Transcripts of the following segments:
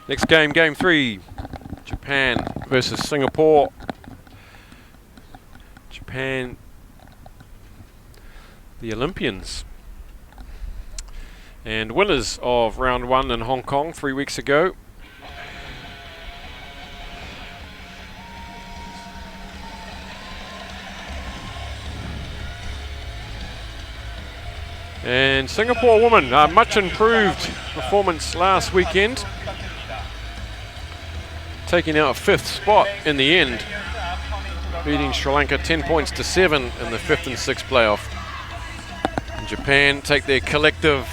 Next game, game 3. Japan versus Singapore. Japan, the Olympians. And winners of round 1 in Hong Kong 3 weeks ago. And Singapore women, much improved performance last weekend, taking out a 5th spot in the end, beating Sri Lanka 10 points to 7 in the 5th and 6th playoff. And Japan take their collective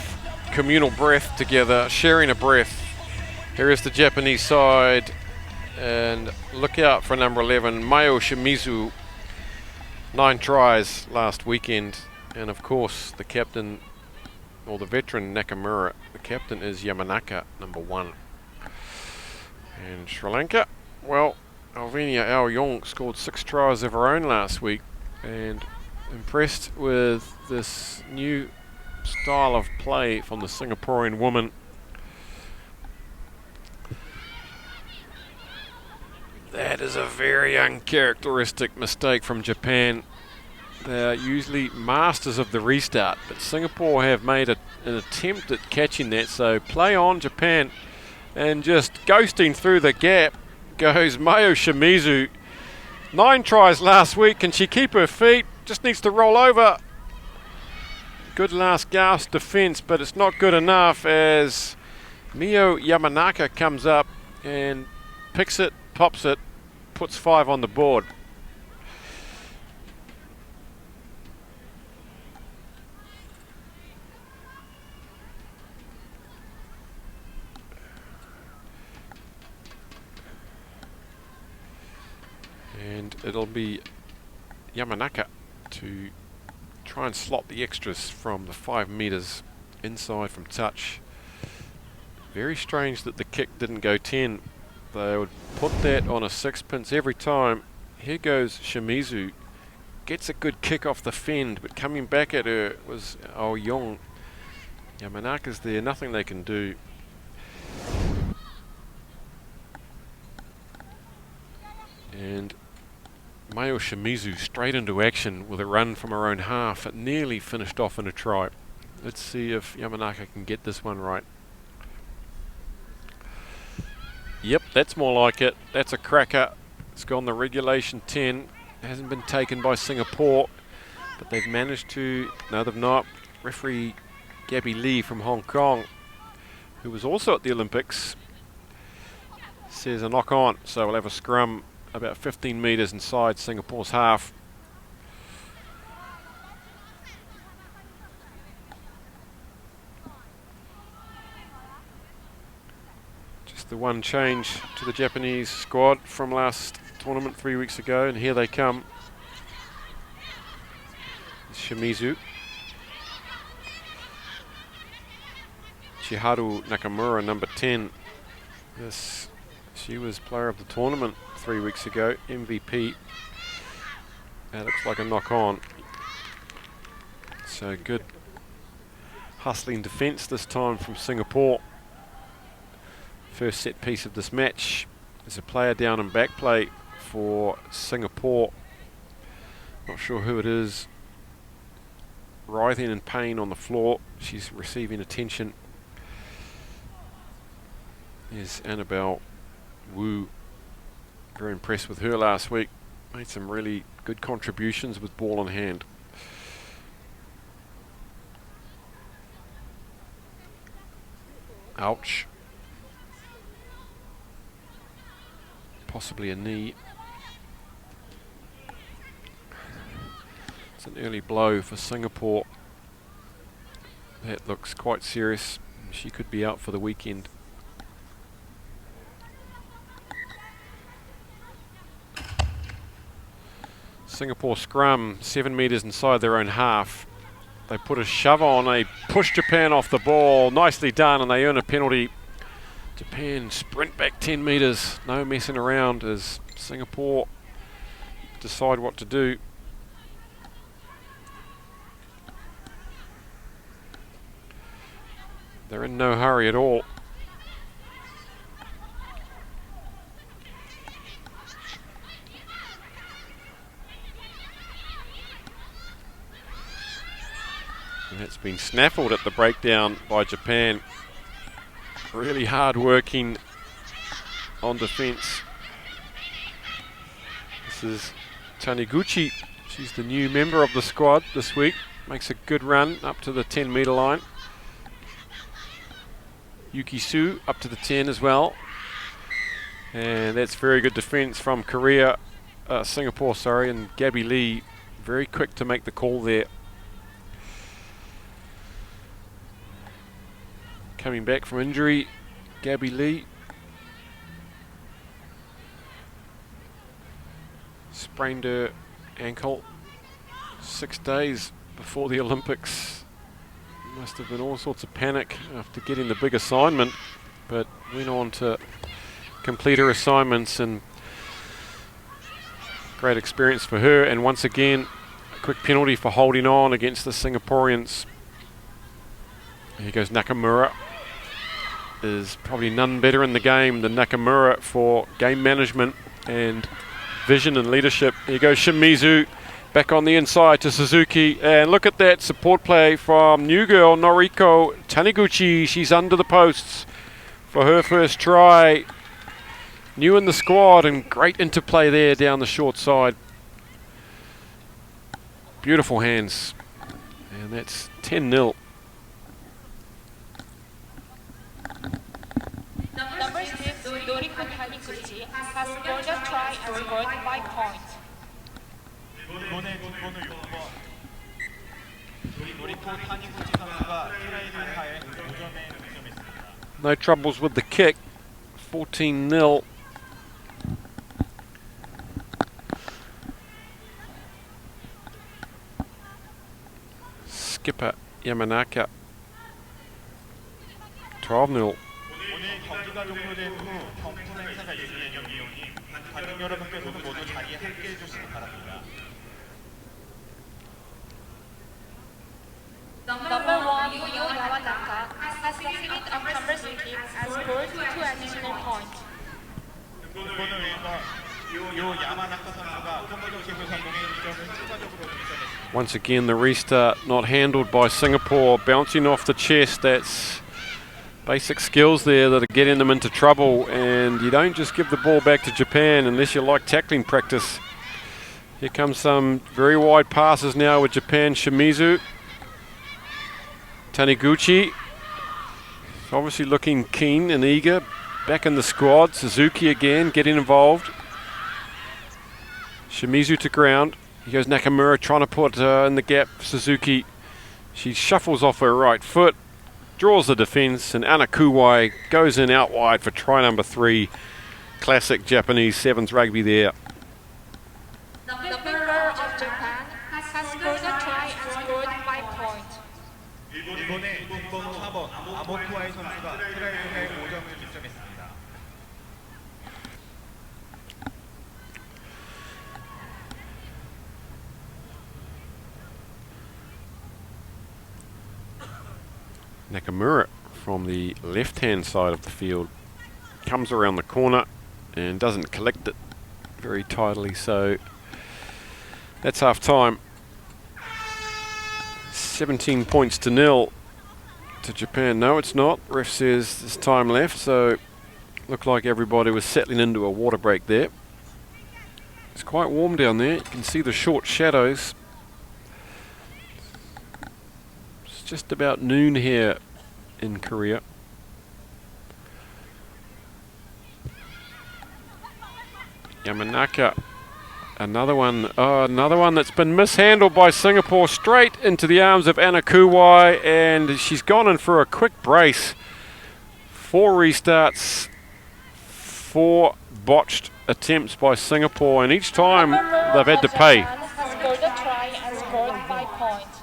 communal breath together, sharing a breath. Here is the Japanese side, and look out for number 11, Mayo Shimizu, 9 tries last weekend. And of course, the captain, or the veteran Nakamura, the captain is Yamanaka, number 1. And Sri Lanka, well, Alvenia Ao-Yong scored 6 tries of her own last week, and impressed with this new style of play from the Singaporean woman. That is a very uncharacteristic mistake from Japan. They're usually masters of the restart, but Singapore have made an attempt at catching that, so play on Japan. And just ghosting through the gap goes Mayo Shimizu. 9 tries last week. Can she keep her feet? Just needs to roll over. Good last gasp defense, but it's not good enough as Mio Yamanaka comes up and picks it, pops it, puts 5 on the board. And it'll be Yamanaka to try and slot the extras from the 5 meters inside from touch. Very strange that the kick didn't go 10. They would put that on a 6-pence every time. Here goes Shimizu. Gets a good kick off the fend, but coming back at her was Ao-Yong. Yamanaka's there, nothing they can do. And Mayo Shimizu straight into action with a run from her own half. It nearly finished off in a try. Let's see if Yamanaka can get this one right. Yep, that's more like it. That's a cracker. It's gone the regulation 10. It hasn't been taken by Singapore, but they've managed to... No, they've not. Referee Gabby Lee from Hong Kong, who was also at the Olympics, says a knock on. So we'll have a scrum about 15 metres inside Singapore's half. Just the one change to the Japanese squad from last tournament 3 weeks ago, and here they come. Shimizu. Chiharu Nakamura, number 10. She was player of the tournament 3 weeks ago, MVP. That looks like a knock on. So good hustling defence this time from Singapore. First set piece of this match. There's a player down in back play for Singapore. Not sure who it is. Writhing in pain on the floor. She's receiving attention. There's Annabelle Wu. Very impressed with her last week. Made some really good contributions with ball in hand. Ouch. Possibly a knee. It's an early blow for Singapore. That looks quite serious. She could be out for the weekend. Singapore scrum, 7 metres inside their own half. They put a shove on, they push Japan off the ball. Nicely done, and they earn a penalty. Japan sprint back 10 metres. No messing around as Singapore decide what to do. They're in no hurry at all. And that's been snaffled at the breakdown by Japan. Really hard working on defence. This is Taniguchi. She's the new member of the squad this week. Makes a good run up to the 10-metre line. Yuki Su up to the 10 as well. And that's very good defence from Singapore, sorry, and Gabby Lee very quick to make the call there. Coming back from injury, Gabby Lee. Sprained her ankle 6 days before the Olympics. Must have been all sorts of panic after getting the big assignment, but went on to complete her assignments, and great experience for her. And once again, a quick penalty for holding on against the Singaporeans. Here goes Nakamura. There's probably none better in the game than Nakamura for game management and vision and leadership. Here goes Shimizu back on the inside to Suzuki, and look at that support play from new girl Noriko Taniguchi. She's under the posts for her first try. New in the squad, and great interplay there down the short side. Beautiful hands, and that's 10-0. Number 6, Noriko Taniguchi has scored a try and scored 5 points. No troubles with the kick. 14-0. Skipper Yamanaka. 12-0. Number 1, Yamanaka has succeeded on numbers team and scored 2 additional points. Once again, the restart not handled by Singapore, bouncing off the chest. That's basic skills there that are getting them into trouble, and you don't just give the ball back to Japan unless you like tackling practice. Here comes some very wide passes now with Japan. Shimizu. Taniguchi, obviously looking keen and eager, back in the squad. Suzuki again getting involved. Shimizu to ground. He goes Nakamura trying to put in the gap. Suzuki, she shuffles off her right foot, draws the defence, and Ana Kuwai goes in out wide for try number 3. Classic Japanese sevens rugby there. The member of Japan has scored a try and scored 5 points. Nakamura from the left-hand side of the field comes around the corner and doesn't collect it very tidily, so that's half time. 17 points to 0 to Japan. No, it's not. Ref says there's time left, so looked like everybody was settling into a water break there. It's quite warm down there. You can see the short shadows. It's just about noon here in Korea. Yamanaka. Another one that's been mishandled by Singapore, straight into the arms of Ana Kuwai, and she's gone in for a quick brace. 4 restarts, 4 botched attempts by Singapore, and each time they've had to pay. Has scored a try and scored 5 points.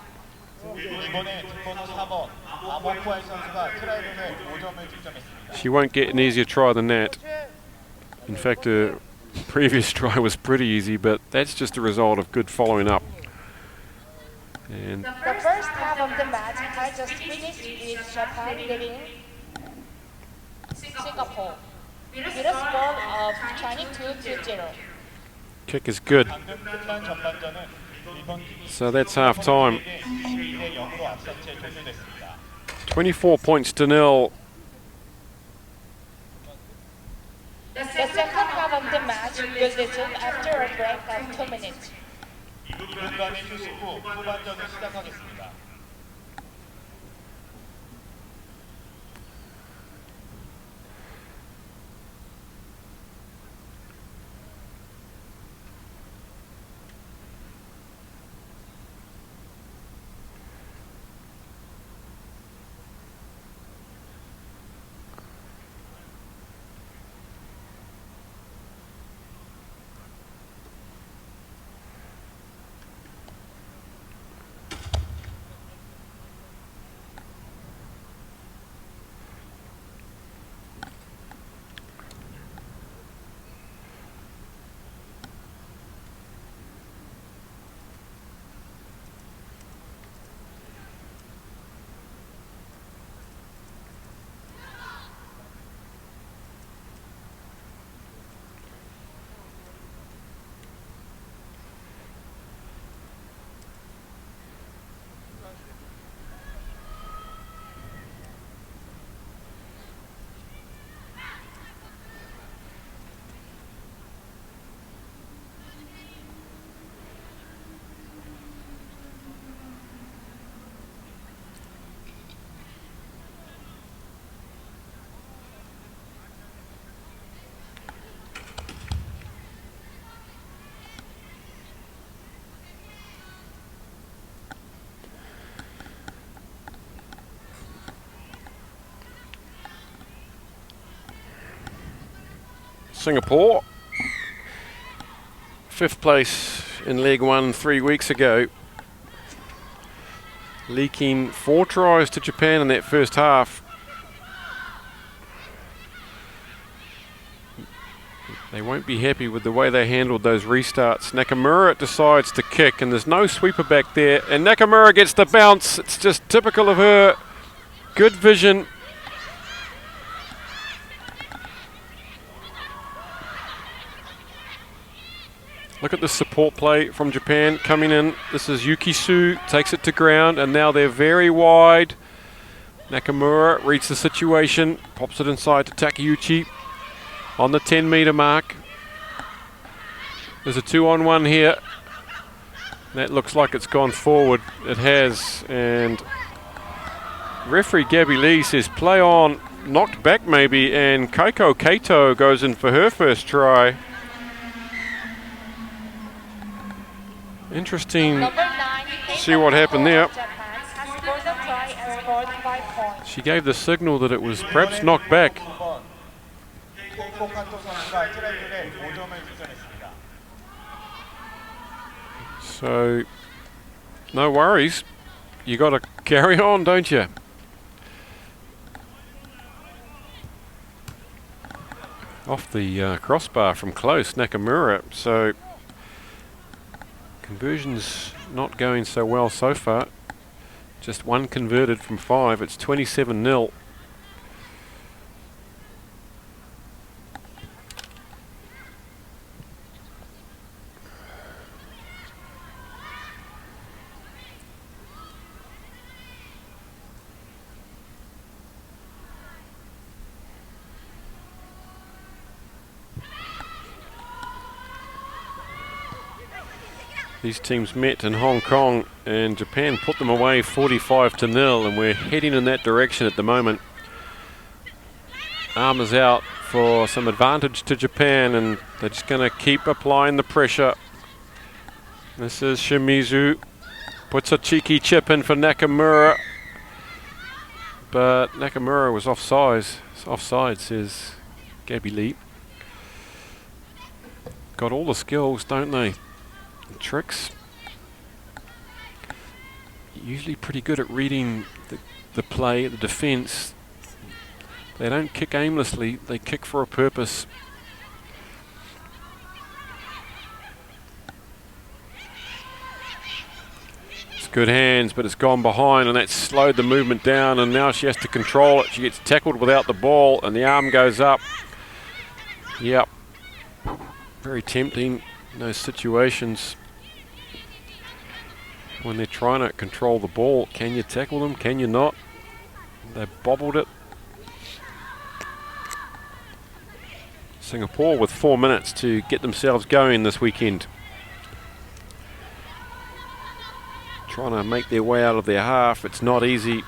She won't get an easier try than that. In fact, previous try was pretty easy, but that's just a result of good following up. And The first half of the match has just finished with Japan leading Singapore with a score of 22-0. kick is good. So that's half time. 24 points to nil. The second half of the match will resume after a break of 2 minutes. 분간이 휴식 후 후반전을 시작하겠습니다. Singapore, 5th place in Leg 1 3 weeks ago, leaking 4 tries to Japan in that first half. They won't be happy with the way they handled those restarts. Nakamura decides to kick, and there's no sweeper back there, and Nakamura gets the bounce. It's just typical of her. Good vision. Look at the support play from Japan coming in. This is Yukisu, takes it to ground, and now they're very wide. Nakamura reads the situation, pops it inside to Takeuchi on the 10-metre mark. There's a 2-on-1 here. That looks like it's gone forward. It has, and referee Gabby Lee says play on, knocked back maybe, and Keiko Kato goes in for her first try. Interesting. See what happened there. She gave the signal that it was perhaps knocked back. So, no worries. You got to carry on, don't you? Off the crossbar from close, Nakamura. So, conversion's not going so well so far. Just 1 converted from 5. It's 27-0. These teams met in Hong Kong, and Japan put them away 45-0, and we're heading in that direction at the moment. Arm is out for some advantage to Japan, and they're just going to keep applying the pressure. This is Shimizu, puts a cheeky chip in for Nakamura, but Nakamura was offside, says Gabby Lee. Got all the skills, don't they? Tricks. Usually pretty good at reading the play, the defence. They don't kick aimlessly, they kick for a purpose. It's good hands, but it's gone behind, and that's slowed the movement down, and now she has to control it. She gets tackled without the ball, and the arm goes up. Yep. Very tempting in those situations. when they're trying to control the ball. Can you tackle them? Can you not? They bobbled it. Singapore with 4 minutes to get themselves going this weekend. Trying to make their way out of their half. It's not easy.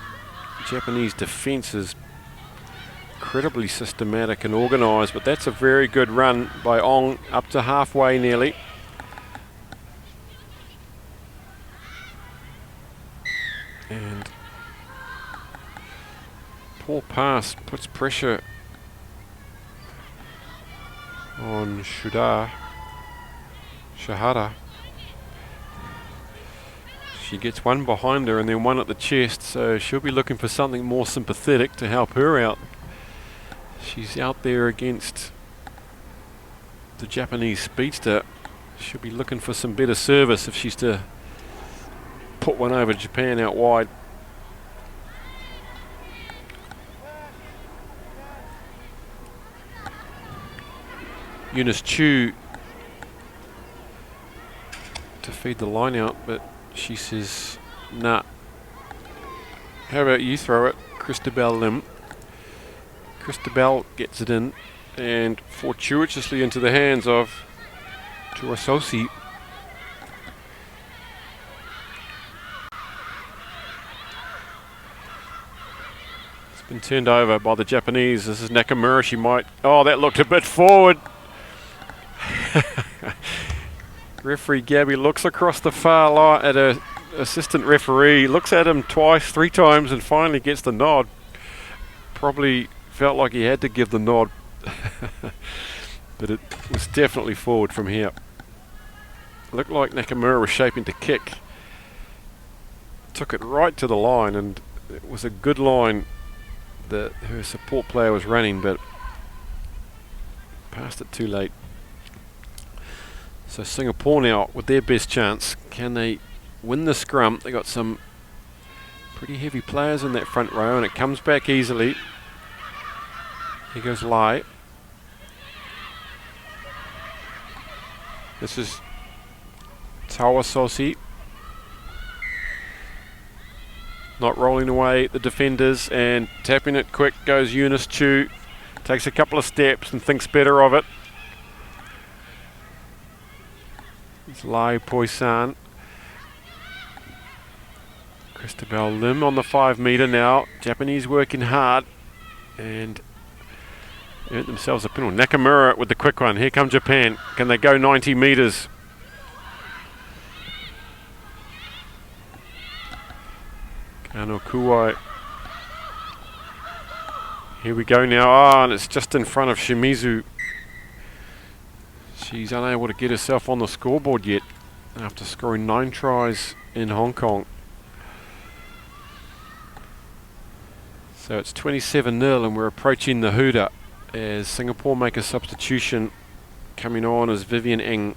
Japanese defence is incredibly systematic and organised, but that's a very good run by Ong, up to halfway nearly. And poor pass puts pressure on Shahada. She gets one behind her and then one at the chest, so she'll be looking for something more sympathetic to help her out. She's out there against the Japanese speedster. She'll be looking for some better service if she's to put one over Japan out wide. Eunice Chu to feed the line out, but she says, nah. How about you throw it, Christabel Lim? Christabel gets it in and fortuitously into the hands of Tuasosi. It's been turned over by the Japanese. This is Nakamura. She might... Oh, that looked a bit forward. Referee Gabby looks across the far line at her assistant referee, looks at him twice, 3 times, and finally gets the nod. Probably felt like he had to give the nod, but it was definitely forward from here. Looked like Nakamura was shaping to kick. Took it right to the line, and it was a good line that her support player was running, but passed it too late. So Singapore now with their best chance. Can they win the scrum? They got some pretty heavy players in that front row, and it comes back easily. Here goes Lai. This is Tawasosi. Not rolling away the defenders and tapping it quick goes Eunice Chu. Takes a couple of steps and thinks better of it. It's Lai Poisson. Christabel Lim on the 5 metre now. Japanese working hard and earned themselves a penalty. Nakamura with the quick one. Here come Japan. Can they go 90 metres? Kano Kuwai. Here we go now. And it's just in front of Shimizu. She's unable to get herself on the scoreboard yet after scoring 9 tries in Hong Kong. So it's 27-0 and we're approaching the hooter as Singapore make a substitution. Coming on as Vivian Eng.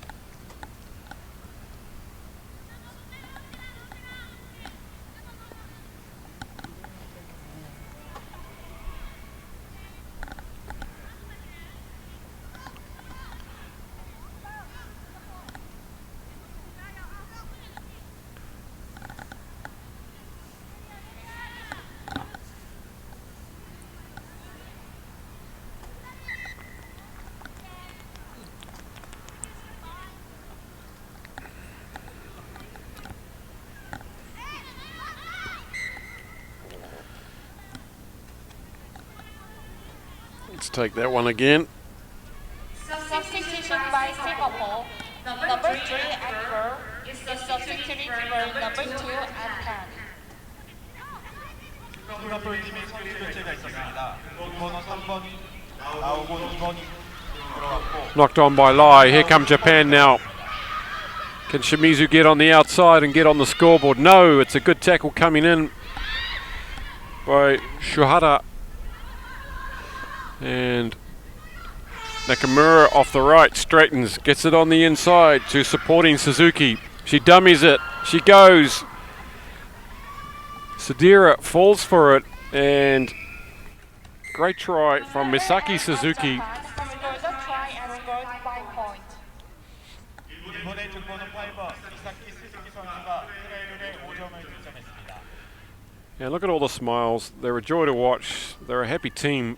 Let's take that one again. Substitution by Singapore. Number 3 Akbar is substituting for number 2 Afghan. 싱가포르 팀의 선수 교체가 있었습니다. 번호 3번이 나오고 2번이 들어갔고. Knocked on by Lai. Here come Japan now. Can Shimizu get on the outside and get on the scoreboard? No, it's a good tackle coming in by Shuhara. And Nakamura off the right, straightens, gets it on the inside to supporting Suzuki. She dummies it, she goes. Sadira falls for it, and great try from Misaki Suzuki. 이번에 등번호 8번 이사키 스즈키 선수가 트라이를 Yeah, look at all the smiles. They're a joy to watch. They're a happy team.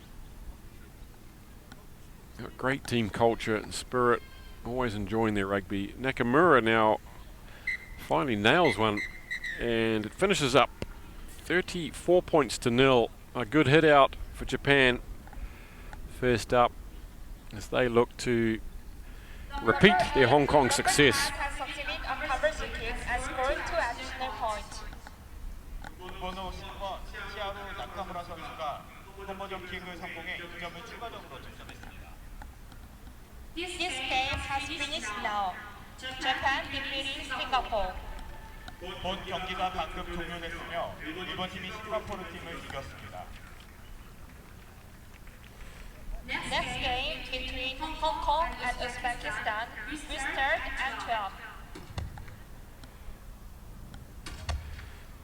Got great team culture and spirit. Always enjoying their rugby. Nakamura now finally nails one, and it finishes up 34 points to nil. A good hit out for Japan. First up, as they look to repeat their Hong Kong success. Has succeeded on cover free kick and scored 2 additional points. 번호 10번 치아루 나카무라 선수가 콤보전 킥을 성공해 2점을 추가적으로 득점했습니다. This game has finished now. Japan defeated Singapore. 본 경기가 방금 종료됐으며 일본 팀이 싱가포르 팀을 이겼습니다. Next game between Hong Kong and Uzbekistan will start at 12.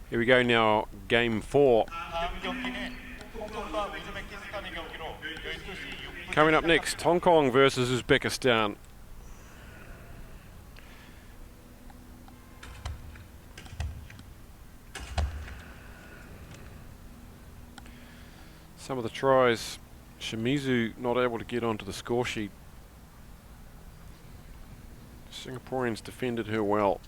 Here we go now, game 4. 다음 경기는 홍콩과 우즈베키스탄의 경기로 12시 6분. Coming up next, Hong Kong versus Uzbekistan. Some of the tries, Shimizu not able to get onto the score sheet. Singaporeans defended her well.